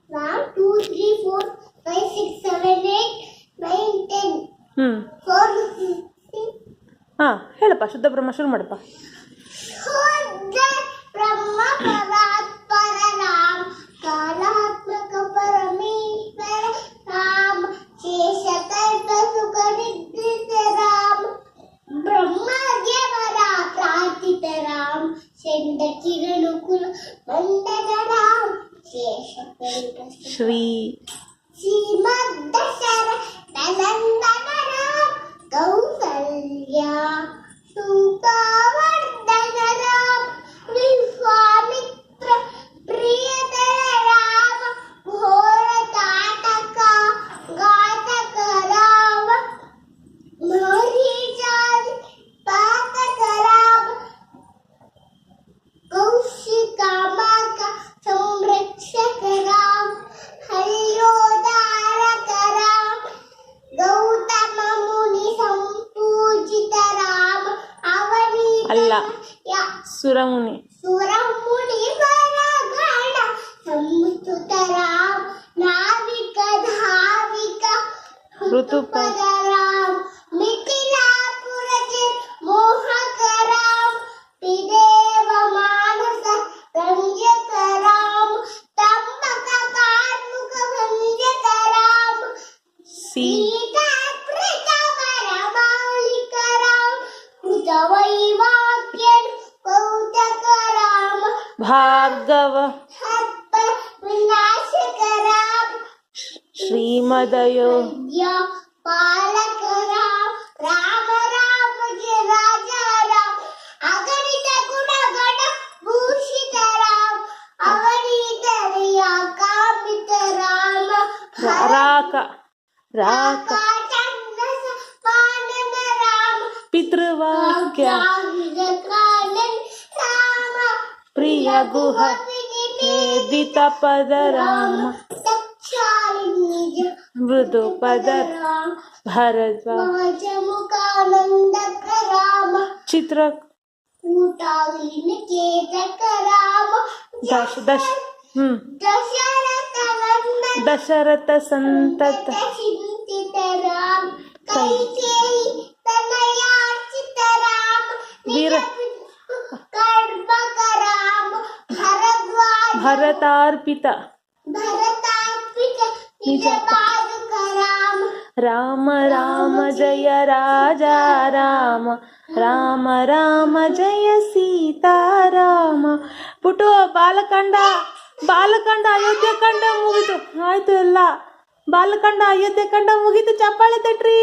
1 2 3 4 5 6 7 8 9 10 4 6 ಹಾಂ ಹೇಳಪ್ಪ ಶುದ್ಧ ಬ್ರಹ್ಮ ಶುರು ಮಾಡಪ್ಪ. ಶುದ್ಧ ಬ್ರಹ್ಮ ಪರಾತ್ಪರ ರಾಮ ಕಾಲಾತ್ಮಕ ಪರಮೇಶ್ವರ ರಾಮ ಶೇಷಕಲ್ಪ ಸುಖ ನಿದ್ರಿತ ರಾಮ ಬ್ರಹ್ಮದೇವರ ಪ್ರಾರ್ಥಿತ ರಾಮ ಚಂಡ ಕಿರಣಕುಲ ಮಂಡಲ ರಾಮ ಶೇಷಕಲ್ಪ ಶ್ರೀ ಶ್ರೀಮದ್ದಶರ ನಂದನ ರಾಮ ಕೌಸಲ್ಯ ಸುಖವರ್ಧನ ರಾಮ ವಿಶ್ವಾಮಿತ್ರ ಪ್ರಿಯತರ ರಾಮ ಘೋರ ತಾಟಕ ಘಾತಕ ರಾಮ ಮರೀಚಾದಿ ಪಾತಕ ರಾಮ ಕೌಶಿಕಾಮಕ ಸಂರಕ್ಷಕ ರಾಮ ಹರಿಯೋದಾರಕ ರಾಮ ಗೌತಮ ಮುನಿ ಸಂಪೂಜಿತ ರಾಮ ಅಲ್ಲ ಅವನೀತ ಸುರಮುನಿ ಸುರಮುನಿ ವರಗಣ ಸಂಸ್ತುತ ರಾಮ ನಾವಿಕ ಧಾವಿಕ ಋತುಪದ ರಾಮ ಮಿಥಿಲಾಪುರ ಮೋಹಕ ರಾಮ ಪಿದೇವ ಮಾನಸ ರಂಜಕ ರಾಮ ತಂಬಕ ಕಾರ್ಮುಕ ಭಂಜಕ ರಾಮ ಸೀತಾ ಪ್ರತವರ ಮಾಲಿಕ ರಾಮ ಕೃತವೈವಾಕ್ಯ ಕೌತಕ ರಾಮ ಭಾರ್ಗವ ಸರ್ಪ ವಿನಾಶಕ ರಾಮ ಶ್ರೀಮದಯೋ ವಿದ್ಯಾ ಪಾಲಕ ರಾಮ ರಾಮ ರಾಮ ಜಯ ರಾಜ ರಾಮ ಅಗಣಿತ ಗುಣಗಣ ಭೂಷಿತ ರಾಮ ಅವನೀತನೆಯ ಕಾಮಿತ ರಾಮ ರಾಕ ರಾಕ ಚಂದಸ ಪಾನನ ರಾಮ ಪಿತೃವಾಕ್ಯ ಕಾನನ್ ರಾಮ ಪ್ರಿಯ ಗುಹ ವೇದಿತ ಪದ ರಾಮ ದಕ್ಷಾಯಿನಿ ಮೃದು ಪದ ರಾಮ ಭರದ್ವಾಜ ಮುಖಾನಂದಕ ರಾಮ ಚಿತ್ರ ಕೂಟಾಲಿನ ಚೇತಕ ರಾಮ ದಶ ದಶ ದಶರಥ ನಂದನ ದಶರಥ ಸಂತತ ಚಿಂತಿತ ರಾಮ ಕೈಕೇಯಿ ತನಯಾರ್ಚಿತ ರಾಮ ವೀರ ಕರ್ಮಕ ರಾಮ ಭರದ್ವಾಜ ಭರತಾರ್ಪಿತ ಭರತಾರ್ಪಿತ ನಿಜ ನಿಜ ಪಾದುಕ ರಾಮ ರಾಮ ರಾಮ ಜಯ ರಾಜ ರಾಮ ರಾಮ ರಾಮ ಜಯ ಸೀತಾರಾಮ. ಪುಟು ಬಾಲಕಾಂಡ ಅಯೋಧ್ಯೆ ಕಂಡ ಮುಗಿತು. ಆಯ್ತು ಎಲ್ಲ ಬಾಲಕಾಂಡ ಅಯೋಧ್ಯೆ ಕಂಡ ಮುಗಿತು. ಚಪ್ಪಾಳೆ ತಟ್ರಿ.